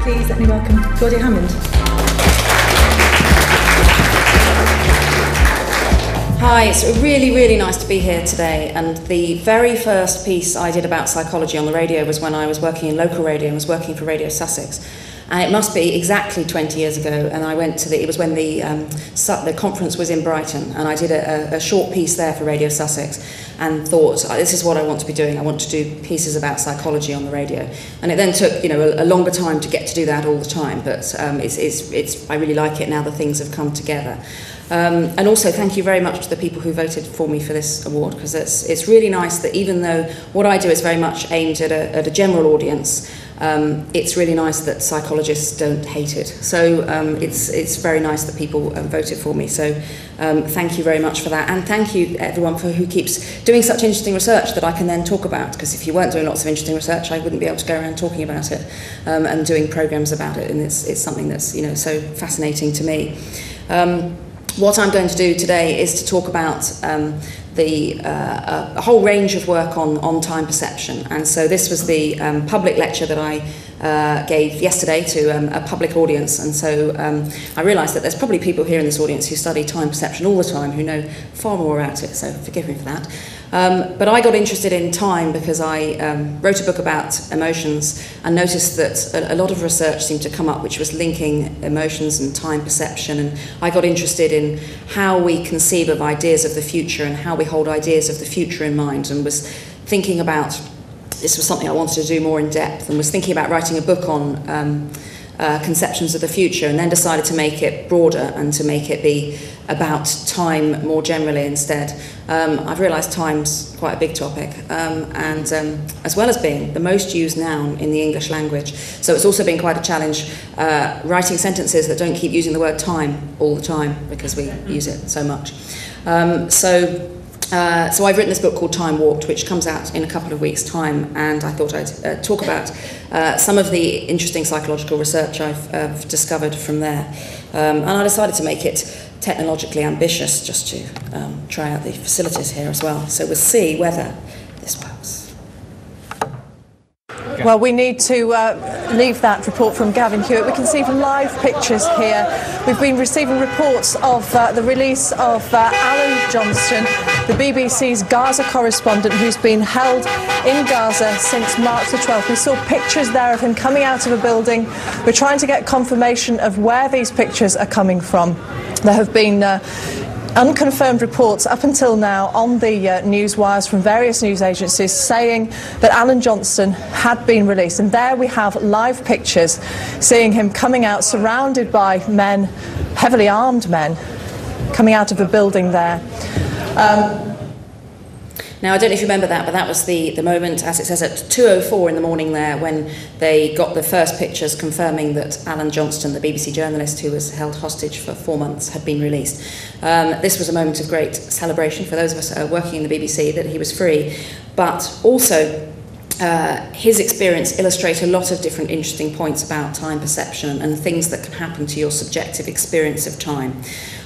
please let me welcome Claudia Hammond. Hi, it's really, really nice to be here today, and the very first piece I did about psychology on the radio was when I was working in local radio and was working for Radio Sussex. And it must be exactly 20 years ago, and I went to it was when the conference was in Brighton, and I did a short piece there for Radio Sussex and thought, this is what I want to be doing. I want to do pieces about psychology on the radio. And it then took, a longer time to get to do that all the time, but I really like it now that things have come together. And also thank you very much to the people who voted for me for this award, because it's really nice that even though what I do is very much aimed at a general audience, it's really nice that psychologists don't hate it. So it's very nice that people voted for me. So thank you very much for that. And thank you everyone who keeps doing such interesting research that I can then talk about, because if you weren't doing lots of interesting research, I wouldn't be able to go around talking about it and doing programs about it. And it's something that's so fascinating to me. What I'm going to do today is to talk about a whole range of work on time perception. And so this was the public lecture that I gave yesterday to a public audience. And so I realised that there's probably people here in this audience who study time perception all the time who know far more about it, so forgive me for that. But I got interested in time because I wrote a book about emotions and noticed that a lot of research seemed to come up which was linking emotions and time perception, and I got interested in how we conceive of ideas of the future and how we hold ideas of the future in mind, and was thinking about, this was something I wanted to do more in depth, and was thinking about writing a book on conceptions of the future, and then decided to make it broader and to make it be about time more generally instead. I've realised time's quite a big topic, and as well as being the most used noun in the English language, so it's also been quite a challenge writing sentences that don't keep using the word time all the time because we use it so much. So I've written this book called Time Warped, which comes out in a couple of weeks' time, and I thought I'd talk about some of the interesting psychological research I've discovered from there. And I decided to make it technologically ambitious just to try out the facilities here as well. So we'll see whether this works. Well, we need to leave that report from Gavin Hewitt. We can see live pictures here. We've been receiving reports of the release of Alan Johnston, the BBC's Gaza correspondent, who's been held in Gaza since March the 12th. We saw pictures there of him coming out of a building. We're trying to get confirmation of where these pictures are coming from. There have been unconfirmed reports up until now on the news wires from various news agencies saying that Alan Johnston had been released, and there we have live pictures seeing him coming out surrounded by men, heavily armed men, coming out of a building there. Now, I don't know if you remember that, but that was the moment, as it says, at 2:04 in the morning there, when they got the first pictures confirming that Alan Johnston, the BBC journalist who was held hostage for 4 months, had been released. This was a moment of great celebration for those of us working in the BBC that he was free, but also his experience illustrates a lot of different interesting points about time perception and things that can happen to your subjective experience of time.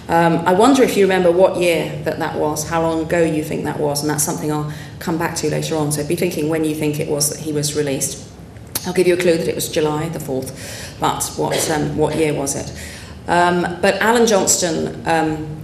I wonder if you remember what year that was, how long ago you think that was, and that's something I'll come back to later on. So be thinking when you think it was that he was released. I'll give you a clue that it was July the 4th, but what year was it? But Alan Johnston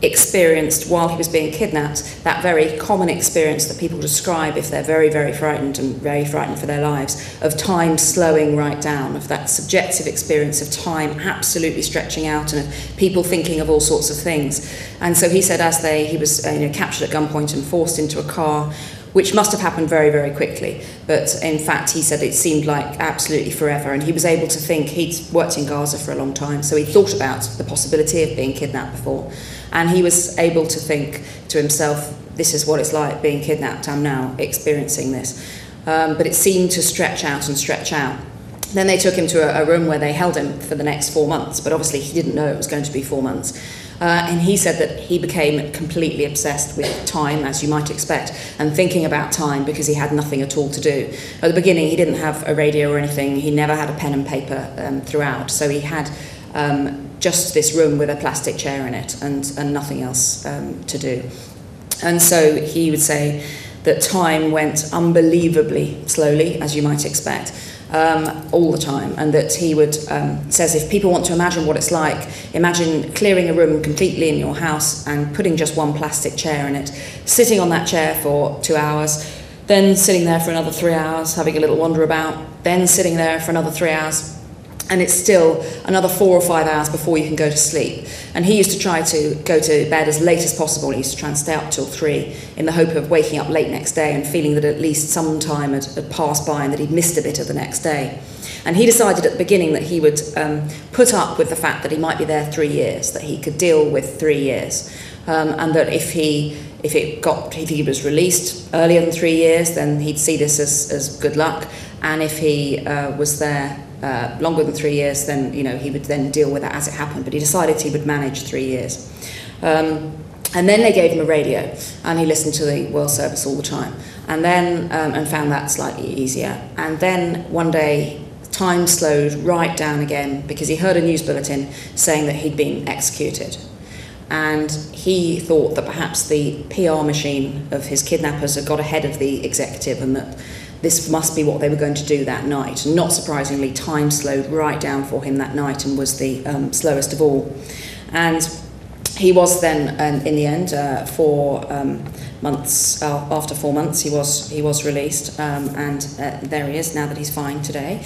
experienced, while he was being kidnapped, that very common experience that people describe if they're very, very frightened and very frightened for their lives, of time slowing right down, of that subjective experience of time absolutely stretching out, and of people thinking of all sorts of things. And so he said as he was captured at gunpoint and forced into a car, which must have happened very, very quickly. But in fact, he said it seemed like absolutely forever, and he was able to think. He'd worked in Gaza for a long time, so he thought about the possibility of being kidnapped before. And he was able to think to himself, this is what it's like being kidnapped, I'm now experiencing this. But it seemed to stretch out and stretch out. Then they took him to a room where they held him for the next 4 months, but obviously he didn't know it was going to be 4 months. And he said that he became completely obsessed with time, as you might expect, and thinking about time because he had nothing at all to do. At the beginning, he didn't have a radio or anything. He never had a pen and paper throughout. So he had just this room with a plastic chair in it and nothing else to do. And so he would say that time went unbelievably slowly, as you might expect. all the time, and that he would says if people want to imagine what it's like, imagine clearing a room completely in your house and putting just one plastic chair in it, sitting on that chair for 2 hours, then sitting there for another 3 hours, having a little wander about, then sitting there for another 3 hours, and it's still another 4 or 5 hours before you can go to sleep. And he used to try to go to bed as late as possible. He used to try and stay up till 3 in the hope of waking up late next day and feeling that at least some time had passed by and that he'd missed a bit of the next day. And he decided at the beginning that he would put up with the fact that he might be there 3 years, that he could deal with 3 years, and that if he was released earlier than 3 years, then he'd see this as good luck, and if he was there longer than 3 years, then he would then deal with it as it happened. But he decided he would manage 3 years, and then they gave him a radio, and he listened to the World Service all the time, and then and found that slightly easier. And then one day, time slowed right down again because he heard a news bulletin saying that he'd been executed. And he thought that perhaps the PR machine of his kidnappers had got ahead of the executive and that this must be what they were going to do that night. And not surprisingly, time slowed right down for him that night and was the slowest of all. And he was then, in the end, 4 months, after 4 months, he was released, and there he is now that he's fine today.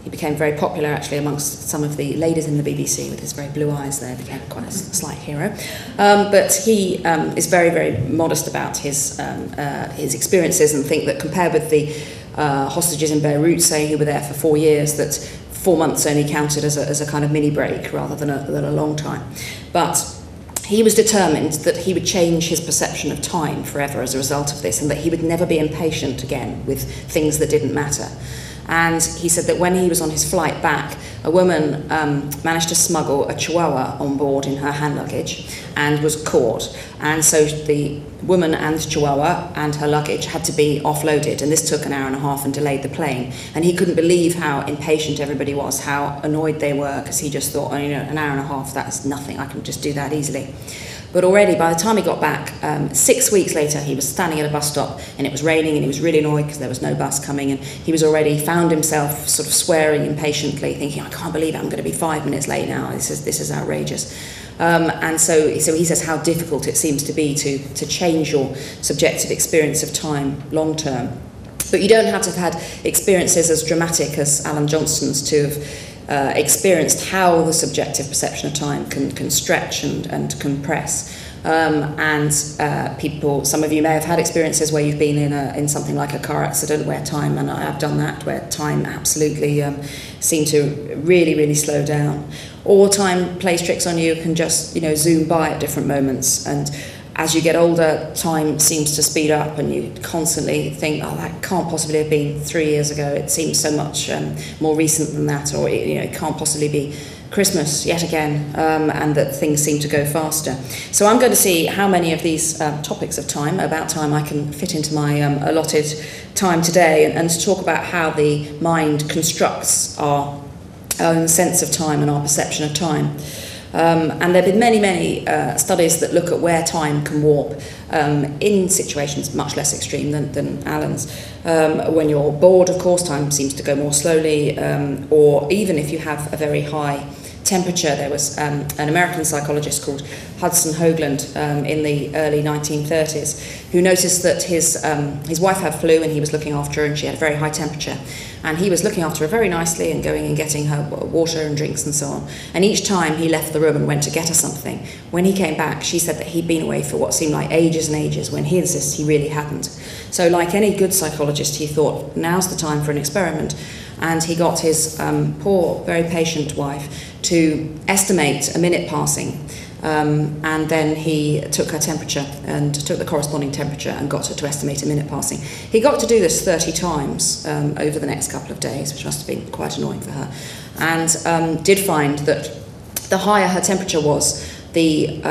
He became very popular actually amongst some of the ladies in the BBC with his very blue eyes there, became quite a slight hero. But he is very, very modest about his experiences, and think that compared with the hostages in Beirut, say, who were there for 4 years, that 4 months only counted as a kind of mini break rather than a long time. But he was determined that he would change his perception of time forever as a result of this, and that he would never be impatient again with things that didn't matter. And he said that when he was on his flight back, a woman managed to smuggle a chihuahua on board in her hand luggage and was caught. And so the woman and chihuahua and her luggage had to be offloaded, and this took an hour and a half and delayed the plane. And he couldn't believe how impatient everybody was, how annoyed they were, because he just thought, an hour and a half, that's nothing, I can just do that easily. But already, by the time he got back, 6 weeks later, he was standing at a bus stop, and it was raining, and he was really annoyed because there was no bus coming, and he was already found himself sort of swearing impatiently, thinking, I can't believe it, I'm going to be 5 minutes late now, this is outrageous. And so he says how difficult it seems to be to change your subjective experience of time long term. But you don't have to have had experiences as dramatic as Alan Johnston's to have experienced how the subjective perception of time can stretch and compress. People, some of you may have had experiences where you've been in something like a car accident where time, and I've done that, where time absolutely seemed to really, really slow down. Or time plays tricks on you, can just zoom by at different moments, and as you get older, time seems to speed up, and you constantly think, oh, that can't possibly have been 3 years ago. It seems so much more recent than that, or it can't possibly be Christmas yet again, and that things seem to go faster. So I'm going to see how many of these topics of time, about time, I can fit into my allotted time today, and to talk about how the mind constructs our own sense of time and our perception of time. And there have been many, many studies that look at where time can warp in situations much less extreme than Alan's. When you're bored, of course, time seems to go more slowly, or even if you have a very high temperature. There was an American psychologist called Hudson Hoagland in the early 1930s who noticed that his wife had flu and he was looking after her, and she had a very high temperature. And he was looking after her very nicely and going and getting her water and drinks and so on. And each time he left the room and went to get her something, when he came back, she said that he'd been away for what seemed like ages and ages, when he insists he really hadn't. So like any good psychologist, he thought, now's the time for an experiment. And he got his poor, very patient wife to estimate a minute passing. And then he took her temperature and took the corresponding temperature and got her to estimate a minute passing. He got to do this 30 times over the next couple of days, which must have been quite annoying for her, and did find that the higher her temperature was, the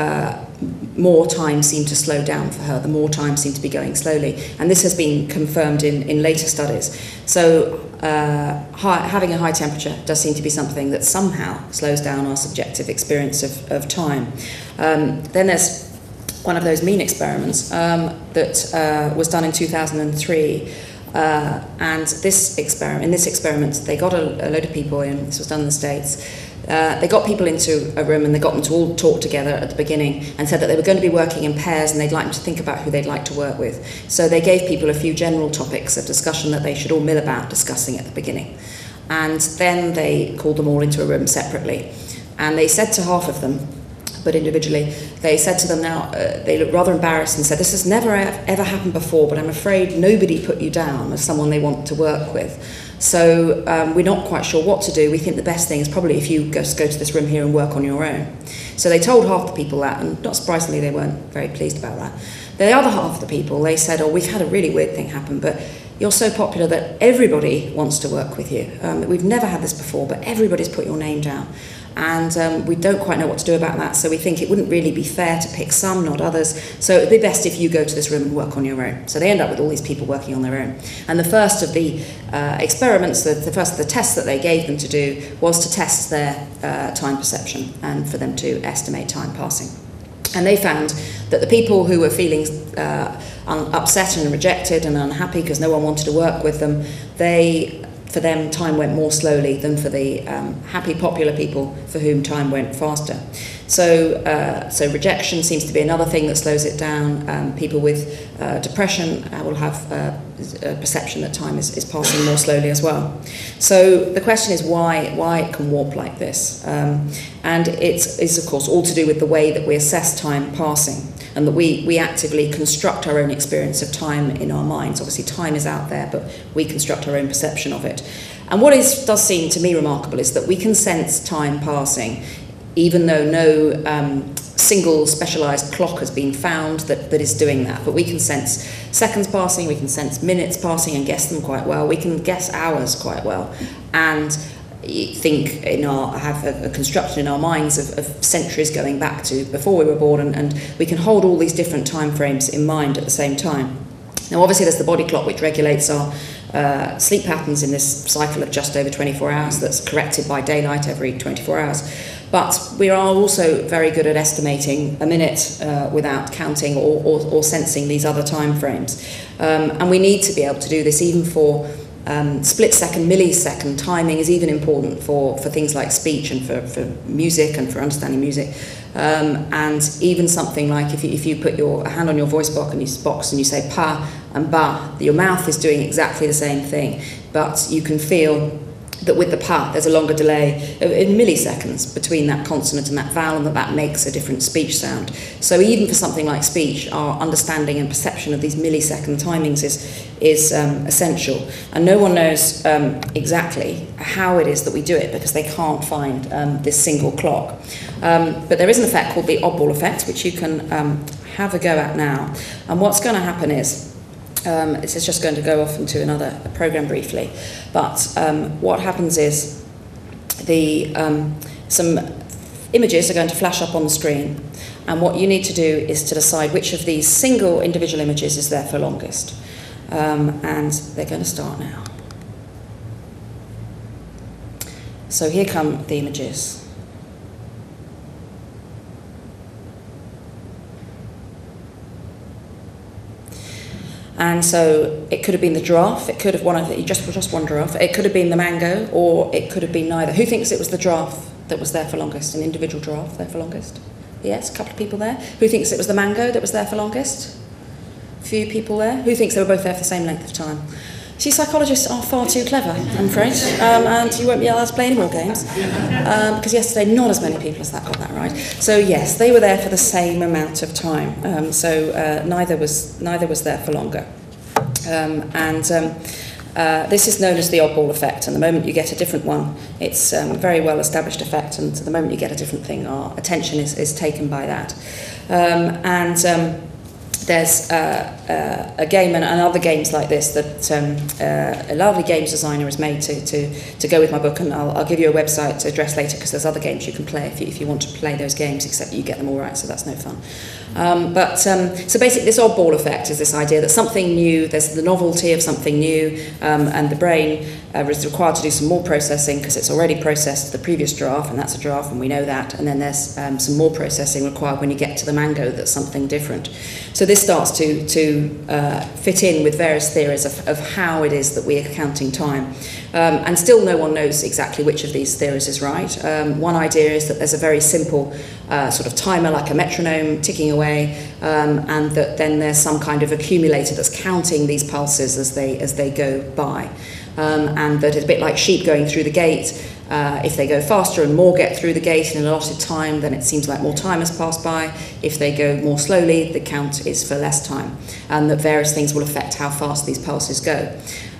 more time seemed to slow down for her, the more time seemed to be going slowly. And this has been confirmed in later studies. So having a high temperature does seem to be something that somehow slows down our subjective experience of time. Then there's one of those mean experiments that was done in 2003 And in this experiment, they got a load of people in. This was done in the States. They got people into a room and they got them to all talk together at the beginning and said that they were going to be working in pairs and they'd like them to think about who they'd like to work with. So they gave people a few general topics of discussion that they should all mill about discussing at the beginning. And then they called them all into a room separately. And they said to half of them, but individually, they said to them now, they looked rather embarrassed and said, this has never ever happened before, but I'm afraid nobody put you down as someone they want to work with. So we're not quite sure what to do. We think the best thing is probably if you just go to this room here and work on your own. So they told half the people that, and not surprisingly, they weren't very pleased about that. The other half of the people, they said, oh, we've had a really weird thing happen, but you're so popular that everybody wants to work with you. We've never had this before, but everybody's put your name down. And we don't quite know what to do about that, so we think it wouldn't really be fair to pick some, not others, so it would be best if you go to this room and work on your own. So they end up with all these people working on their own. And the first of the experiments, the first of the tests that they gave them to do was to test their time perception and for them to estimate time passing. And they found that the people who were feeling upset and rejected and unhappy because no one wanted to work with them, for them, time went more slowly than for the happy, popular people for whom time went faster. So rejection seems to be another thing that slows it down. People with depression will have a perception that time is passing more slowly as well. So the question is why it can warp like this. And it is, of course, all to do with the way that we assess time passing, and that we actively construct our own experience of time in our minds. Obviously, time is out there, but we construct our own perception of it. And what does seem to me remarkable is that we can sense time passing, even though no single specialised clock has been found that is doing that. But we can sense seconds passing, we can sense minutes passing and guess them quite well. We can guess hours quite well. And have a construction in our minds of centuries going back to before we were born, and we can hold all these different time frames in mind at the same time. Now obviously there's the body clock which regulates our sleep patterns in this cycle of just over 24 hours that's corrected by daylight every 24 hours. But we are also very good at estimating a minute without counting or sensing these other time frames. And we need to be able to do this even for split-second, millisecond timing is even important for things like speech and for music and for understanding music. And even something like if you put your hand on your voice box and you say pa and ba, your mouth is doing exactly the same thing, but you can feel that with the pa there's a longer delay in milliseconds between that consonant and that vowel, and that makes a different speech sound. So even for something like speech, our understanding and perception of these millisecond timings is essential. And no one knows exactly how it is that we do it, because they can't find this single clock. But there is an effect called the oddball effect, which you can have a go at now. And what's going to happen is, this is just going to go off into another program briefly, but what happens is some images are going to flash up on the screen, and what you need to do is to decide which of these single individual images is there for longest. And they're going to start now. So here come the images. And so it could have been the giraffe, it could have just one giraffe, it could have been the mango, or it could have been neither. Who thinks it was the giraffe that was there for longest, an individual giraffe there for longest? Yes, a couple of people there. Who thinks it was the mango that was there for longest? A few people there. Who thinks they were both there for the same length of time? See, psychologists are far too clever, I'm afraid, and you won't be allowed to play any more games, because yesterday not as many people as that got that right. So yes, they were there for the same amount of time, neither was there for longer. This is known as the oddball effect, and the moment you get a different one, it's a very well established effect, and the moment you get a different thing, our attention is taken by that. There's a game and other games like this that a lovely games designer has made to go with my book, and I'll give you a website address later, because there's other games you can play if you want to play those games, except you get them all right, so that's no fun. So basically this oddball effect is this idea that something new, there's the novelty of something new, and the brain is required to do some more processing because it's already processed the previous giraffe, and that's a giraffe, and we know that, and then there's some more processing required when you get to the mango that's something different. So this starts to fit in with various theories of how it is that we are counting time. And still no one knows exactly which of these theories is right. One idea is that there's a very simple sort of timer like a metronome ticking away, and that then there's some kind of accumulator that's counting these pulses as they go by. And that it's a bit like sheep going through the gate. If they go faster and more get through the gate in an allotted time, then it seems like more time has passed by. If they go more slowly, the count is for less time, and that various things will affect how fast these pulses go.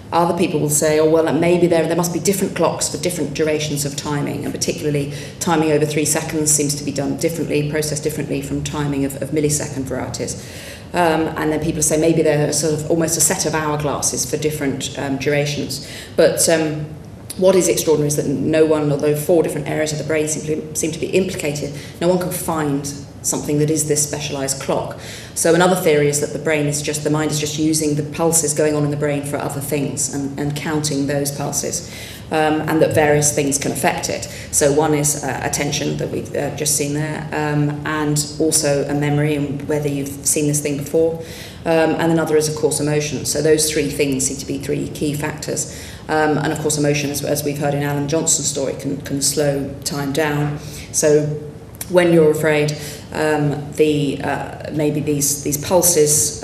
Other people will say, oh, well, maybe there must be different clocks for different durations of timing, and particularly timing over 3 seconds seems to be done differently, processed differently from timing of millisecond varieties. And then people say maybe there are sort of almost a set of hourglasses for different durations. But what is extraordinary is that no one, although 4 different areas of the brain seem to be implicated, no one can find something that is this specialised clock. So another theory is that the mind is just using the pulses going on in the brain for other things and counting those pulses, and that various things can affect it. So one is attention that we've just seen there, and also a memory and whether you've seen this thing before, and another is of course emotion. So those 3 things seem to be 3 key factors. And of course emotion, as we've heard in Alan Johnston's story, can slow time down. So when you're afraid, maybe these pulses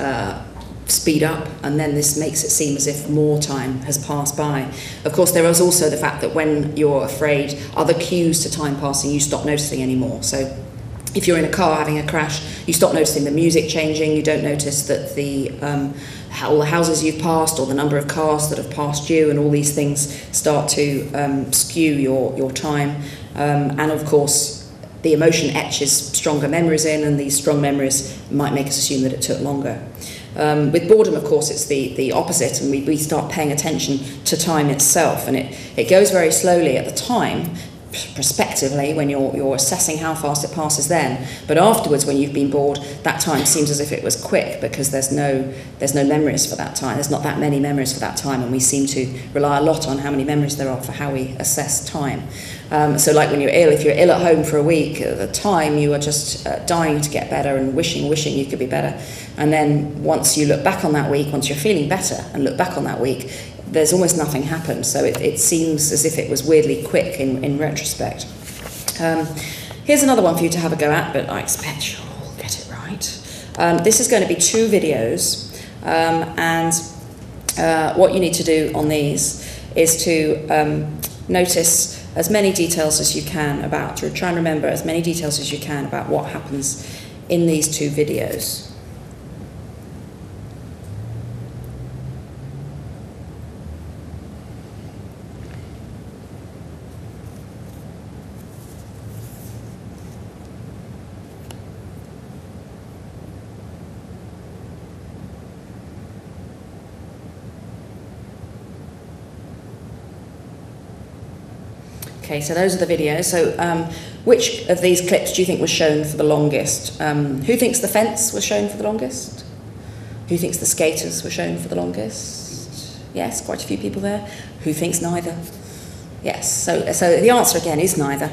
speed up, and then this makes it seem as if more time has passed by. Of course, there is also the fact that when you're afraid, other cues to time passing you stop noticing anymore. So if you're in a car having a crash, you stop noticing the music changing, you don't notice that all the houses you've passed or the number of cars that have passed you, and all these things start to skew your time. And of course, the emotion etches stronger memories in, and these strong memories might make us assume that it took longer. With boredom, of course, it's the opposite, and we start paying attention to time itself, and it goes very slowly at the time, prospectively, when you're assessing how fast it passes then, but afterwards when you've been bored, that time seems as if it was quick, because there's no memories for that time. There's not that many memories for that time, and we seem to rely a lot on how many memories there are for how we assess time. So like when you're ill, if you're ill at home for a week, at the time you are just dying to get better and wishing you could be better, and then once you look back on that week, once you're feeling better and look back on that week, there's almost nothing happened. So it seems as if it was weirdly quick in retrospect. Here's another one for you to have a go at, but I expect you'll all get it right. This is going to be 2 videos, and what you need to do on these is to notice as many details as you can about, or try and remember as many details as you can about what happens in these 2 videos. Okay, so those are the videos. So which of these clips do you think was shown for the longest? Who thinks the fence was shown for the longest? Who thinks the skaters were shown for the longest? Yes, quite a few people there. Who thinks neither? Yes, so the answer again is neither.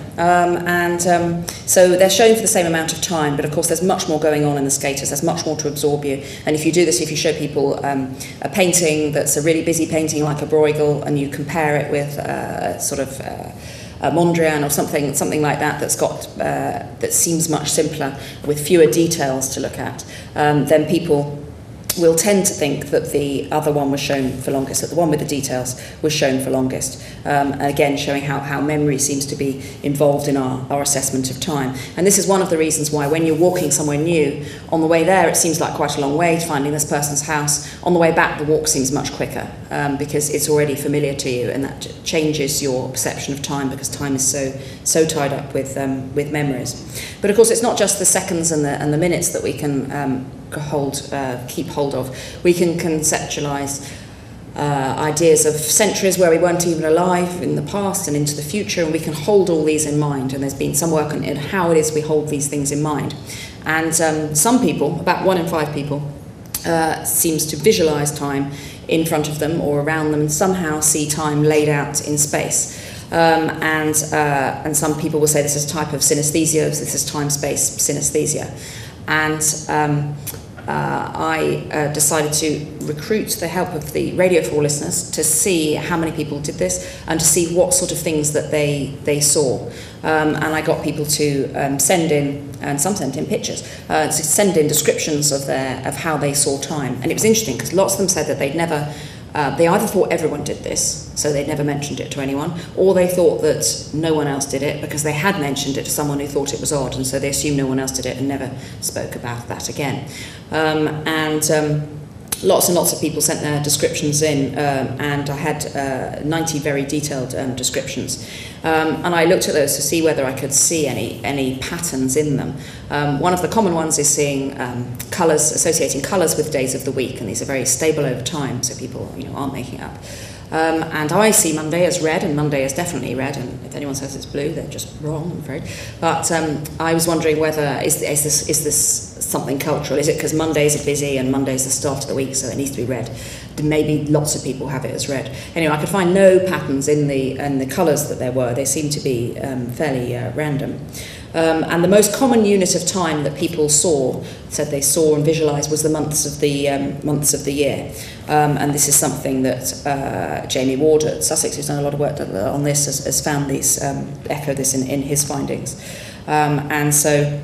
So they're shown for the same amount of time, but of course there's much more going on in the skaters, there's much more to absorb you. And if you do this, if you show people a painting that's a really busy painting like a Bruegel, and you compare it with a Mondrian or something like that that's got that seems much simpler with fewer details to look at, then people will tend to think that the other one was shown for longest, that the one with the details was shown for longest. Again, showing how memory seems to be involved in our assessment of time. And this is one of the reasons why when you're walking somewhere new, on the way there it seems like quite a long way to finding this person's house. On the way back the walk seems much quicker, because it's already familiar to you, and that changes your perception of time, because time is so tied up with memories. But of course it's not just the seconds and the minutes that we can keep hold of. We can conceptualize ideas of centuries where we weren't even alive in the past and into the future, and we can hold all these in mind. And there's been some work on how it is we hold these things in mind. And some people, about 1 in 5 people, seems to visualize time in front of them or around them and somehow see time laid out in space. And some people will say this is a type of synesthesia, this is time-space synesthesia. And I decided to recruit the help of the Radio 4 listeners to see how many people did this and to see what sort of things that they saw. And I got people to send in, and some sent in pictures, to send in descriptions of how they saw time. And it was interesting because lots of them said that they'd never, they either thought everyone did this, so they'd never mentioned it to anyone, or they thought that no one else did it because they had mentioned it to someone who thought it was odd, and so they assumed no one else did it and never spoke about that again. Lots and lots of people sent their descriptions in, and I had 90 very detailed descriptions. And I looked at those to see whether I could see any patterns in them. One of the common ones is seeing colours, associating colours with days of the week, and these are very stable over time, so people aren't making it up. And I see Monday as red, and Monday is definitely red, and if anyone says it's blue, they're just wrong, I'm afraid. But I was wondering whether, is this something cultural? Is it because Mondays are busy and Monday's the start of the week, so it needs to be red? Maybe lots of people have it as red. Anyway, I could find no patterns in the colours that there were. They seemed to be fairly random. And the most common unit of time that people said they saw and visualised was the months of the year. And this is something that Jamie Ward at Sussex, who's done a lot of work on this, has found these, echo this in his findings. And so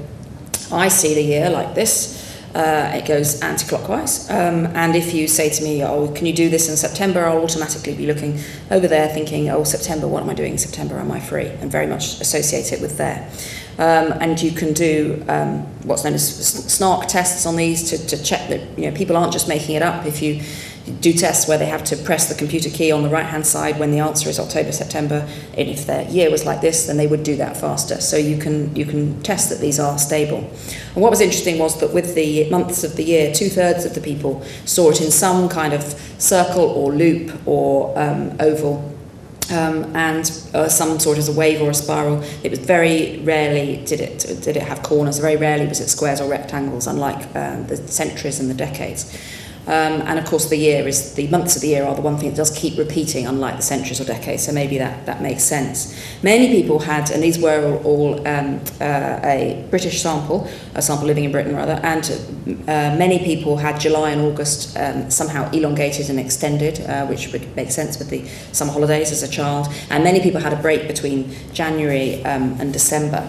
I see the year like this. It goes anti-clockwise, and if you say to me, oh, can you do this in September, I'll automatically be looking over there thinking, oh, September, what am I doing in September, am I free? And very much associate it with there. And you can do what's known as snark tests on these to check that people aren't just making it up. If you do tests where they have to press the computer key on the right-hand side when the answer is October, September, and if their year was like this, then they would do that faster. So you can test that these are stable. And what was interesting was that with the months of the year, 2/3 of the people saw it in some kind of circle or loop or oval. And some sort of a wave or a spiral. It was very rarely did it have corners. Very rarely was it squares or rectangles, unlike the centuries and the decades. And of course the months of the year are the one thing that does keep repeating, unlike the centuries or decades, so maybe that makes sense. Many people had, and these were all a British sample, a sample living in Britain rather, and many people had July and August somehow elongated and extended, which would make sense with the summer holidays as a child, and many people had a break between January and December.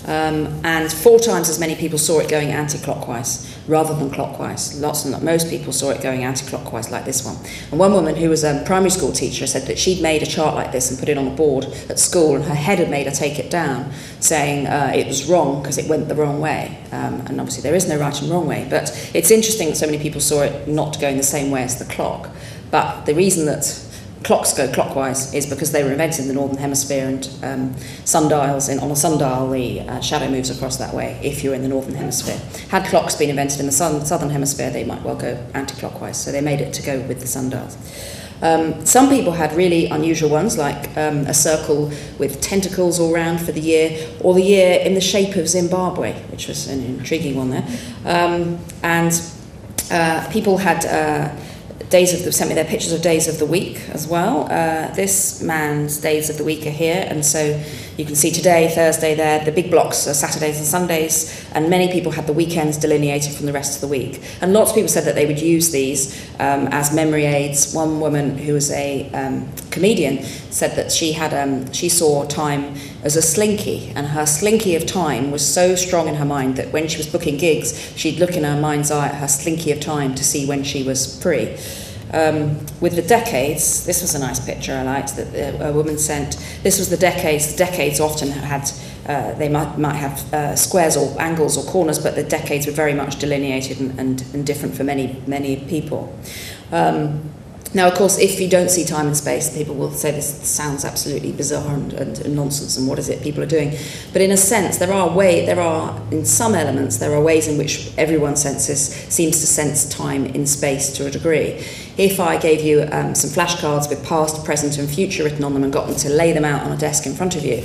And 4 times as many people saw it going anti-clockwise rather than clockwise. Most people saw it going anti-clockwise like this one. And one woman who was a primary school teacher said that she'd made a chart like this and put it on a board at school, and her head had made her take it down, saying it was wrong because it went the wrong way. And obviously there is no right and wrong way, but it's interesting that so many people saw it not going the same way as the clock. But the reason that clocks go clockwise is because they were invented in the northern hemisphere, and sundials, on a sundial the shadow moves across that way if you're in the northern hemisphere. Had clocks been invented in the southern hemisphere, they might well go anti-clockwise, so they made it to go with the sundials. Some people had really unusual ones, like a circle with tentacles all round for the year, or the year in the shape of Zimbabwe, which was an intriguing one there. People had sent me their pictures of days of the week as well. This man's days of the week are here, and so you can see today, Thursday there, the big blocks are Saturdays and Sundays, and many people had the weekends delineated from the rest of the week. And lots of people said that they would use these as memory aids. One woman who was a comedian said that she saw time as a slinky, and her slinky of time was so strong in her mind that when she was booking gigs, she'd look in her mind's eye at her slinky of time to see when she was free. With the decades, this was a nice picture I liked that a woman sent. This was the decades. The decades often had, they might have squares or angles or corners, but the decades were very much delineated and different for many people. Now, of course, if you don't see time and space, people will say this sounds absolutely bizarre and nonsense, and what is it people are doing? But in a sense, in some elements, there are ways in which everyone seems to sense time in space to a degree. if I gave you some flashcards with past, present and future written on them and got them to lay them out on a desk in front of you,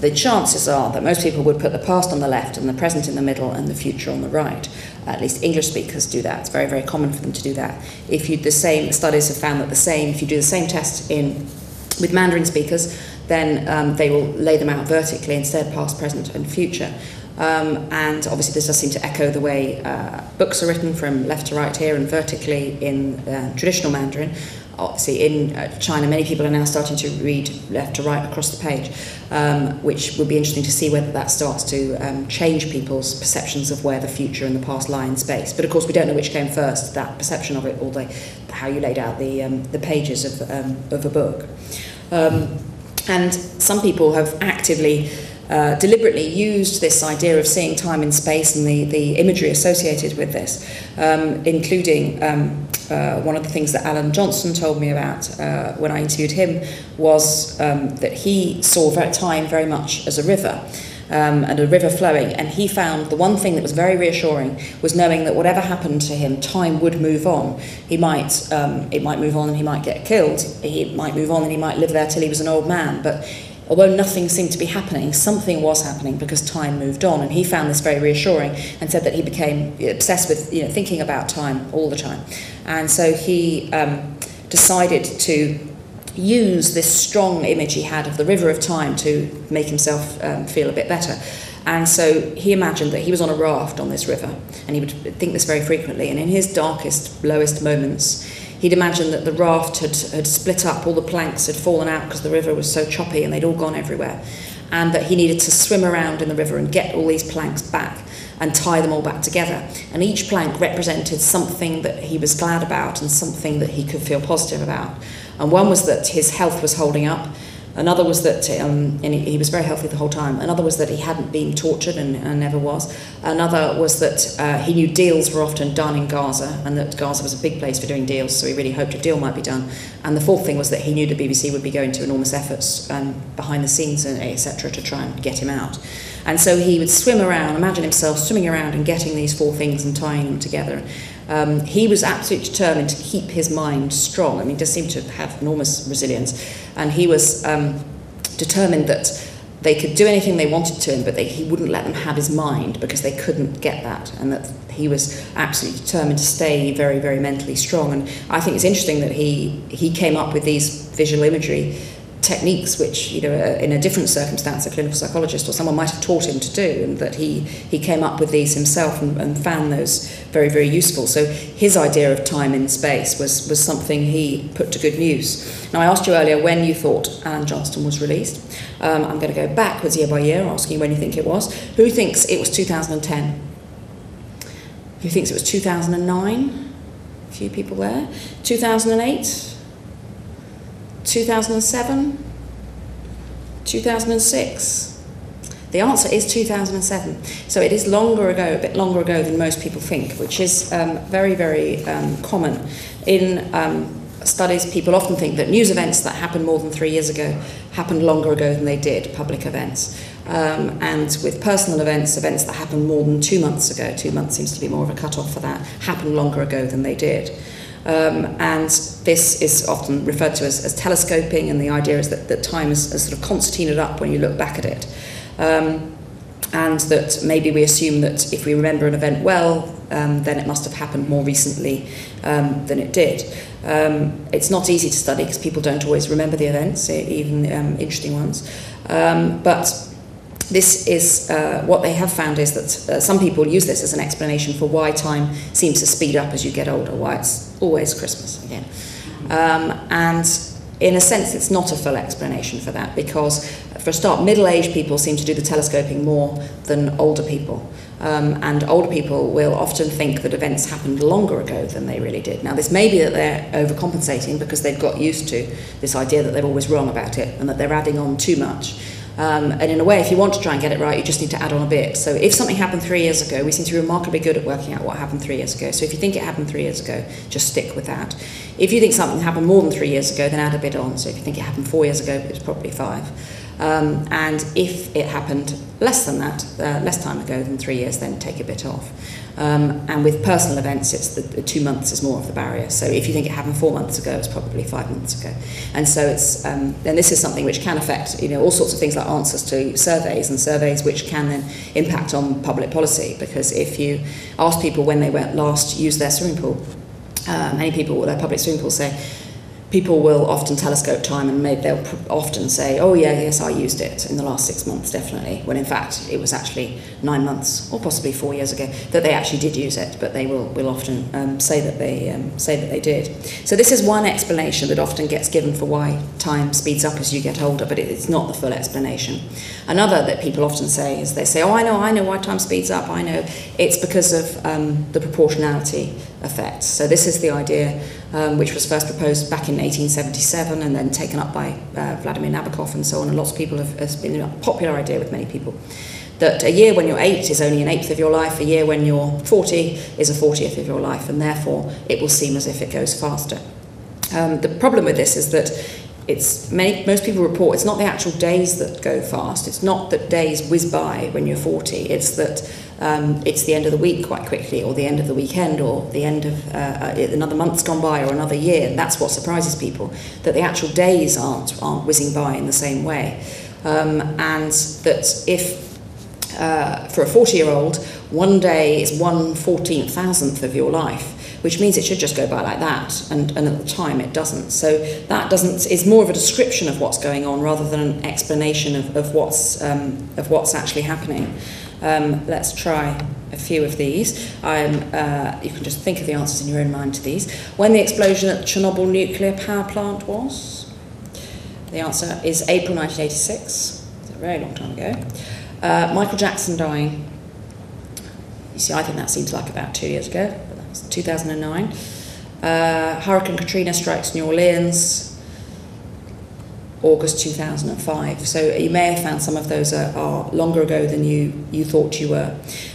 the chances are that most people would put the past on the left and the present in the middle and the future on the right. At least English speakers do that. It's very, very common for them to do that. If you studies have found that if you do the same test with Mandarin speakers, then they will lay them out vertically instead, past, present and future. And obviously this does seem to echo the way books are written from left to right here and vertically in traditional Mandarin. Obviously in China many people are now starting to read left to right across the page, which would be interesting to see whether that starts to change people's perceptions of where the future and the past lie in space. But of course we don't know which came first, that perception of it or how you laid out the pages of a book. And some people have actively deliberately used this idea of seeing time in space and the imagery associated with this, including one of the things that Alan Johnson told me about when I interviewed him was that he saw time very much as a river. And a river flowing, and he found the one thing that was very reassuring was knowing that whatever happened to him, time would move on. It might move on and he might get killed, he might move on and he might live there till he was an old man, but although nothing seemed to be happening, something was happening because time moved on, and he found this very reassuring and said that he became obsessed with thinking about time all the time. And so he decided to use this strong image he had of the river of time to make himself feel a bit better. And so he imagined that he was on a raft on this river, and he would think this very frequently, and in his darkest, lowest moments he'd imagined that the raft had split up, all the planks had fallen out because the river was so choppy and they'd all gone everywhere, and that he needed to swim around in the river and get all these planks back and tie them all back together. And each plank represented something that he was glad about and something that he could feel positive about. And one was that his health was holding up. Another was that and he was very healthy the whole time. Another was that he hadn't been tortured and never was. Another was that he knew deals were often done in Gaza, and that Gaza was a big place for doing deals, so he really hoped a deal might be done. And the fourth thing was that he knew the BBC would be going to enormous efforts behind the scenes, etc., to try and get him out. And so he would swim around, imagine himself swimming around and getting these four things and tying them together. He was absolutely determined to keep his mind strong. I mean, he just seemed to have enormous resilience. And he was determined that they could do anything they wanted to him, but he wouldn't let them have his mind because they couldn't get that. And that he was absolutely determined to stay very, very mentally strong. And I think it's interesting that he came up with these visual imagery techniques which, in a different circumstance, a clinical psychologist or someone might have taught him to do, and that he came up with these himself and found those very, very useful. So his idea of time in space was something he put to good use. Now, I asked you earlier when you thought Alan Johnston was released. I'm going to go backwards year by year, asking you when you think it was. Who thinks it was 2010? Who thinks it was 2009? A few people there. 2008? 2007? 2006? The answer is 2007. So it is longer ago, a bit longer ago than most people think, which is very, very common. In studies, people often think that news events that happened more than 3 years ago happened longer ago than they did, public events. And with personal events that happened more than 2 months ago, 2 months seems to be more of a cut-off for that, happened longer ago than they did. And this is often referred to as telescoping, and the idea is that time is sort of concertinaed up when you look back at it. And that maybe we assume that if we remember an event well, then it must have happened more recently than it did. It's not easy to study because people don't always remember the events, even interesting ones. But this is what they have found is that some people use this as an explanation for why time seems to speed up as you get older, why it's always Christmas again. And in a sense, it's not a full explanation for that, because for a start, middle-aged people seem to do the telescoping more than older people. And older people will often think that events happened longer ago than they really did. Now, this may be that they're overcompensating because they've got used to this idea that they're always wrong about it and that they're adding on too much. And in a way, if you want to try and get it right, you just need to add on a bit. So if something happened 3 years ago, we seem to be remarkably good at working out what happened 3 years ago. So if you think it happened 3 years ago, just stick with that. If you think something happened more than 3 years ago, then add a bit on. So if you think it happened 4 years ago, it's probably 5. And if it happened less than that, less time ago than 3 years, then take a bit off. And with personal events, it's the 2 months is more of the barrier. So if you think it happened 4 months ago, it's probably 5 months ago. And so it's, and this is something which can affect, all sorts of things like answers to surveys, and surveys which can then impact on public policy. Because if you ask people when they went last use their swimming pool, many people with their public swimming pool say, people will often telescope time, and they'll often say, oh yeah, yes, I used it in the last 6 months, definitely, when in fact it was actually 9 months, or possibly 4 years ago, that they actually did use it, but they will often say that they did. So this is one explanation that often gets given for why time speeds up as you get older, but it's not the full explanation. Another that people often say is they say, oh, I know why time speeds up, I know. It's because of the proportionality effect. So this is the idea which was first proposed back in 1877 and then taken up by Vladimir Nabokov and so on, and lots of people has been a popular idea with many people, that a year when you're 8 is only an 1/8 of your life, a year when you're 40 is a 40th of your life, and therefore it will seem as if it goes faster. The problem with this is that most people report it's not the actual days that go fast, it's not that days whiz by when you're 40, it's that it's the end of the week quite quickly, or the end of the weekend, or the end of another month's gone by, or another year. And that's what surprises people, that the actual days aren't whizzing by in the same way. And that if for a 40-year-old, one day is 1/14,000th of your life, which means it should just go by like that, and at the time it doesn't. So that is more of a description of what's going on rather than an explanation of what's actually happening. Let's try a few of these. You can just think of the answers in your own mind to these. When the explosion at the Chernobyl nuclear power plant was? The answer is April 1986. It's a very long time ago. Michael Jackson dying. You see, I think that seems like about 2 years ago, but that was 2009. Hurricane Katrina strikes New Orleans, August 2005. So you may have found some of those are longer ago than you thought you were.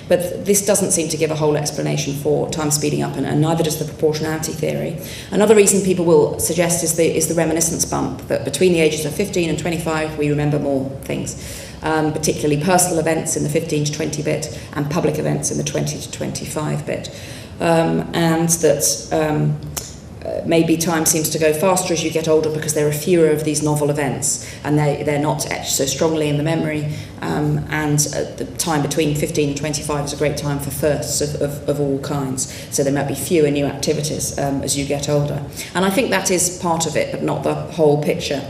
But this doesn't seem to give a whole explanation for time speeding up, and neither does the proportionality theory. Another reason people will suggest is the reminiscence bump, that between the ages of 15 and 25 we remember more things, particularly personal events in the 15 to 20 bit and public events in the 20 to 25 bit. And that maybe time seems to go faster as you get older because there are fewer of these novel events, and they're not etched so strongly in the memory, and the time between 15 and 25 is a great time for firsts of all kinds, so there might be fewer new activities as you get older. And I think that is part of it, but not the whole picture.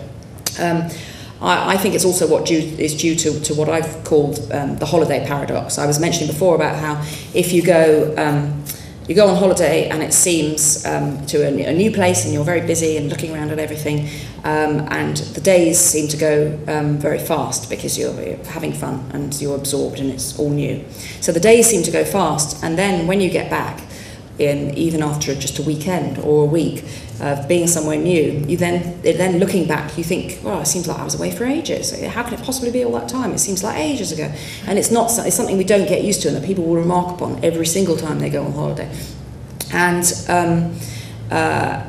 I think it's also is due to what I've called the holiday paradox. I was mentioning before about how if you go on holiday and it seems to a new place and you're very busy and looking around at everything, and the days seem to go very fast because you're having fun and you're absorbed and it's all new. So the days seem to go fast, and then when you get back, even after just a weekend or a week of being somewhere new, then looking back, you think, well, it seems like I was away for ages. How can it possibly be all that time? It seems like ages ago. And it's something we don't get used to, and that people will remark upon every single time they go on holiday. And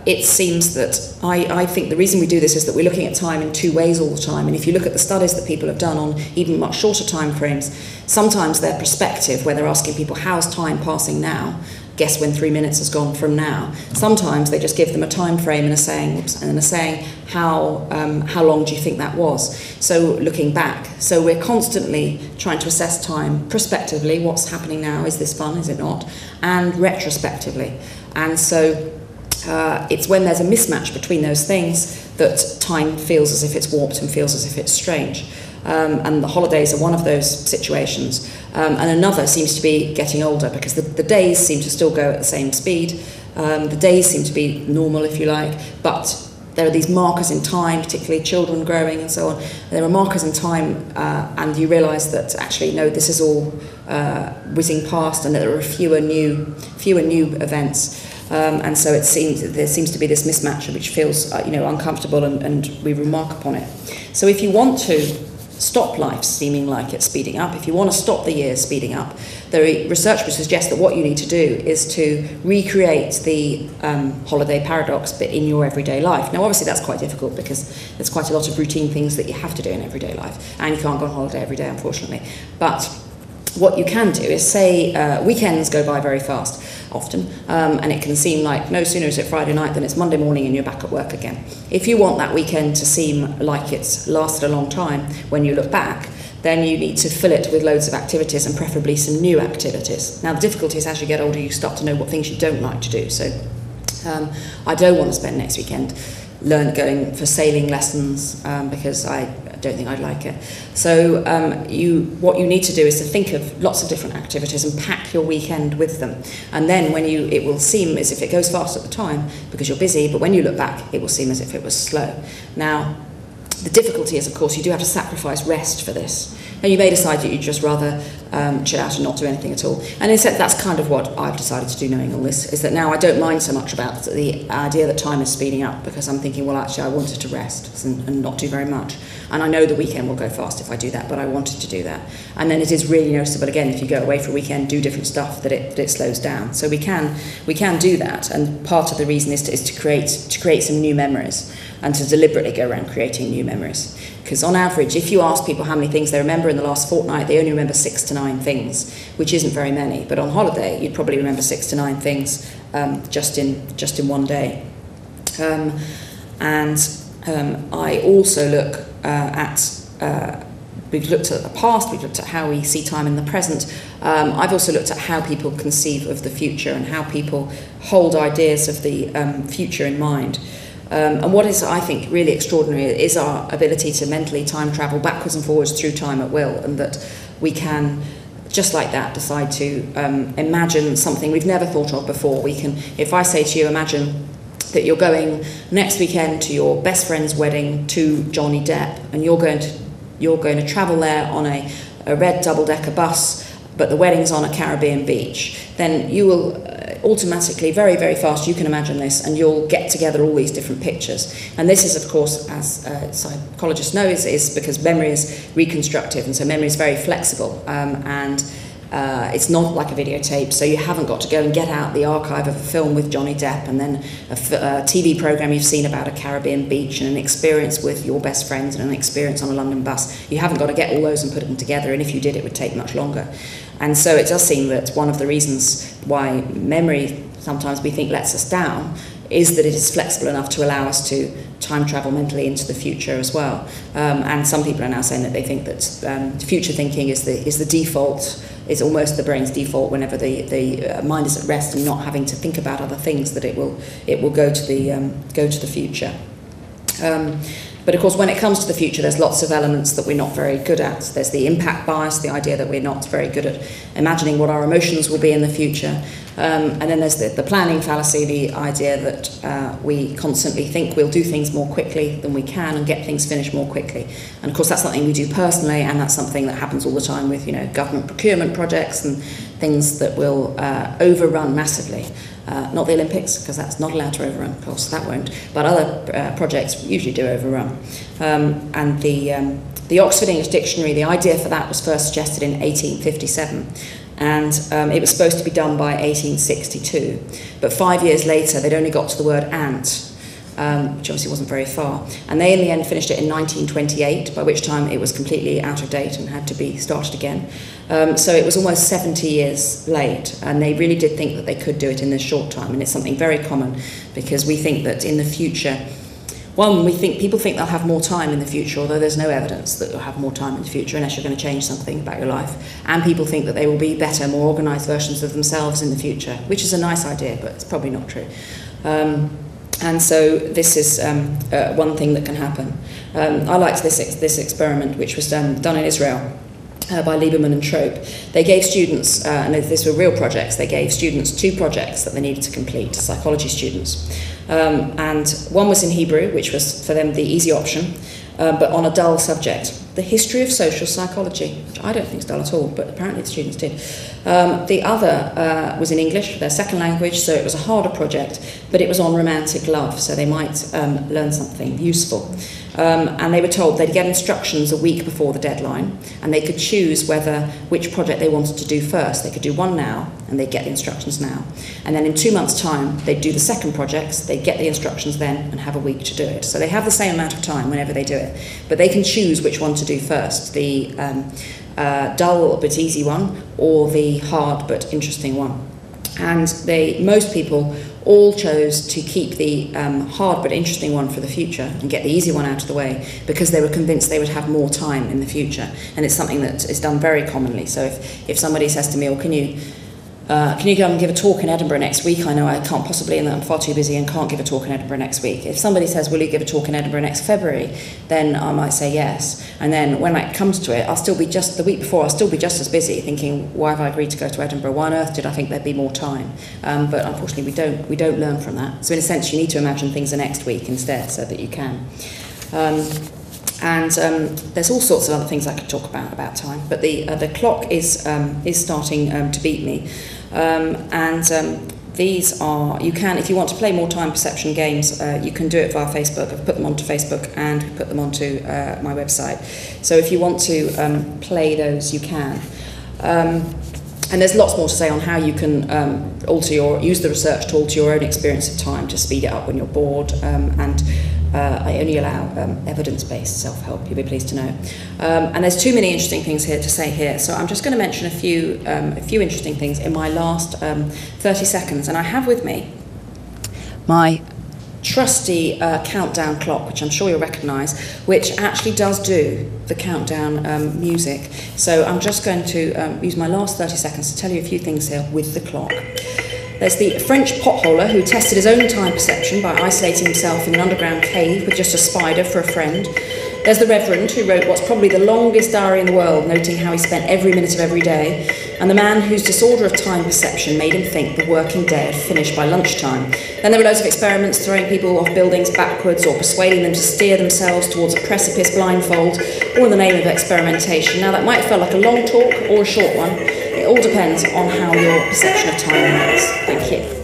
it seems that I think the reason we do this is that we're looking at time in two ways all the time. And if you look at the studies that people have done on even much shorter time frames, sometimes their perspective, where they're asking people, how's time passing now? Guess when 3 minutes has gone from now. Sometimes they just give them a time frame and are saying, how long do you think that was? So looking back. So we're constantly trying to assess time prospectively, what's happening now, is this fun, is it not? And retrospectively. And so it's when there's a mismatch between those things that time feels as if it's warped and feels as if it's strange. And the holidays are one of those situations. And another seems to be getting older, because the days seem to still go at the same speed. The days seem to be normal, if you like, but there are these markers in time, particularly children growing and so on. There are markers in time, and you realise that actually, no, this is all whizzing past, and that there are fewer new events. And so there seems to be this mismatch which feels uncomfortable, and we remark upon it. So if you want to stop life seeming like it's speeding up, if you want to stop the years speeding up, the research would suggest that what you need to do is to recreate the holiday paradox, but in your everyday life. Now, obviously, that's quite difficult because there's quite a lot of routine things that you have to do in everyday life, and you can't go on holiday every day, unfortunately. But what you can do is say weekends go by very fast, often, and it can seem like no sooner is it Friday night than it's Monday morning and you're back at work again. If you want that weekend to seem like it's lasted a long time when you look back, then you need to fill it with loads of activities and preferably some new activities. Now, the difficulty is as you get older, you start to know what things you don't like to do. So I don't want to spend next weekend going for sailing lessons because I don't think I'd like it. So what you need to do is to think of lots of different activities and pack your weekend with them. And then it will seem as if it goes fast at the time because you're busy, but when you look back, it will seem as if it was slow. Now, the difficulty is, of course, you do have to sacrifice rest for this. Now, you may decide that you'd just rather chill out and not do anything at all. And instead, that's kind of what I've decided to do, knowing all this, is that now I don't mind so much about the idea that time is speeding up, because I'm thinking, well, actually, I wanted to rest and not do very much. And I know the weekend will go fast if I do that, but I wanted to do that. And then it is really noticeable, again, if you go away for a weekend, do different stuff, that it slows down. So we can do that, and part of the reason is to create some new memories, and to deliberately go around creating new memories. Because on average, if you ask people how many things they remember in the last fortnight, they only remember 6 to 9 things, which isn't very many. But on holiday, you'd probably remember 6 to 9 things just in one day. I also look we've looked at the past, we've looked at how we see time in the present. I've also looked at how people conceive of the future and how people hold ideas of the future in mind. And what is, I think, really extraordinary is our ability to mentally time travel backwards and forwards through time at will, and that we can, just like that, decide to imagine something we've never thought of before. We can, if I say to you, imagine that you're going next weekend to your best friend's wedding to Johnny Depp, and you're going to travel there on a red double-decker bus, but the wedding's on a Caribbean beach, then you will automatically, very, very fast, you can imagine this, and you'll get together all these different pictures. And this is, of course, as psychologists know, is because memory is reconstructive, and so memory is very flexible, and it's not like a videotape, so you haven't got to go and get out the archive of a film with Johnny Depp and then a TV programme you've seen about a Caribbean beach and an experience with your best friends and an experience on a London bus. You haven't got to get all those and put them together, and if you did, it would take much longer. And so it does seem that one of the reasons why memory sometimes we think lets us down is that it is flexible enough to allow us to time travel mentally into the future as well. And some people are now saying that they think that future thinking is the default, is almost the brain's default whenever the mind is at rest and not having to think about other things, that it will go to the future. But of course, when it comes to the future, there's lots of elements that we're not very good at. There's the impact bias, the idea that we're not very good at imagining what our emotions will be in the future. And then there's the planning fallacy, the idea that we constantly think we'll do things more quickly than we can and get things finished more quickly. And of course, that's something we do personally, and that's something that happens all the time with, government procurement projects and things that will overrun massively. Not the Olympics, because that's not allowed to overrun, of course, that won't. But other projects usually do overrun. And the Oxford English Dictionary, the idea for that was first suggested in 1857. And it was supposed to be done by 1862. But 5 years later, they'd only got to the word ant, which obviously wasn't very far. And they, in the end, finished it in 1928, by which time it was completely out of date and had to be started again. So it was almost 70 years late, and they really did think that they could do it in this short time. And it's something very common, because we think that in the future, people think they'll have more time in the future, although there's no evidence that you'll have more time in the future unless you're going to change something about your life. And people think that they will be better, more organised versions of themselves in the future, which is a nice idea, but it's probably not true. And so this is one thing that can happen. I liked this experiment, which was done in Israel by Lieberman and Trope. They gave students, and these were real projects, they gave students 2 projects that they needed to complete, psychology students. And one was in Hebrew, which was for them the easy option, but on a dull subject, the history of social psychology, which I don't think is dull at all, but apparently the students did. The other was in English, their second language, so it was a harder project, but it was on romantic love, so they might learn something useful. And they were told they'd get instructions a week before the deadline, and they could choose which project they wanted to do first. They could do one now, and they'd get the instructions now. And then in 2 months' time, they'd do the second project, they'd get the instructions then, and have a week to do it. So they have the same amount of time whenever they do it, but they can choose which one to do first, the dull but easy one, or the hard but interesting one. And most people all chose to keep the hard but interesting one for the future and get the easy one out of the way, because they were convinced they would have more time in the future. And it's something that is done very commonly. So if somebody says to me, "Oh, can you go and give a talk in Edinburgh next week?" I know I can't possibly, and I'm far too busy and can't give a talk in Edinburgh next week. If somebody says, "Will you give a talk in Edinburgh next February?" then I might say yes. And then when it comes to it, the week before, I'll still be just as busy thinking, why have I agreed to go to Edinburgh? Why on earth did I think there'd be more time? But unfortunately, we don't learn from that. So in a sense, you need to imagine things the next week instead, so that you can. And there's all sorts of other things I could talk about time, but the clock is starting to beat me. These are, you can, if you want to play more time perception games, you can do it via Facebook. I've put them onto Facebook and put them onto my website. So if you want to play those, you can. And there's lots more to say on how you can use the research to alter your own experience of time to speed it up when you're bored, and I only allow evidence-based self-help, you'll be pleased to know. And there's too many interesting things here to say here, so I'm just going to mention a few interesting things in my last 30 seconds. And I have with me my trusty countdown clock, which I'm sure you'll recognise, which actually does do the countdown music. So I'm just going to use my last 30 seconds to tell you a few things here with the clock. There's the French potholer who tested his own time perception by isolating himself in an underground cave with just a spider for a friend. There's the Reverend who wrote what's probably the longest diary in the world, noting how he spent every minute of every day. And the man whose disorder of time perception made him think the working day had finished by lunchtime. Then there were loads of experiments, throwing people off buildings backwards or persuading them to steer themselves towards a precipice blindfold, all in the name of experimentation. Now that might feel like a long talk or a short one. It all depends on how your perception of time works. Thank you.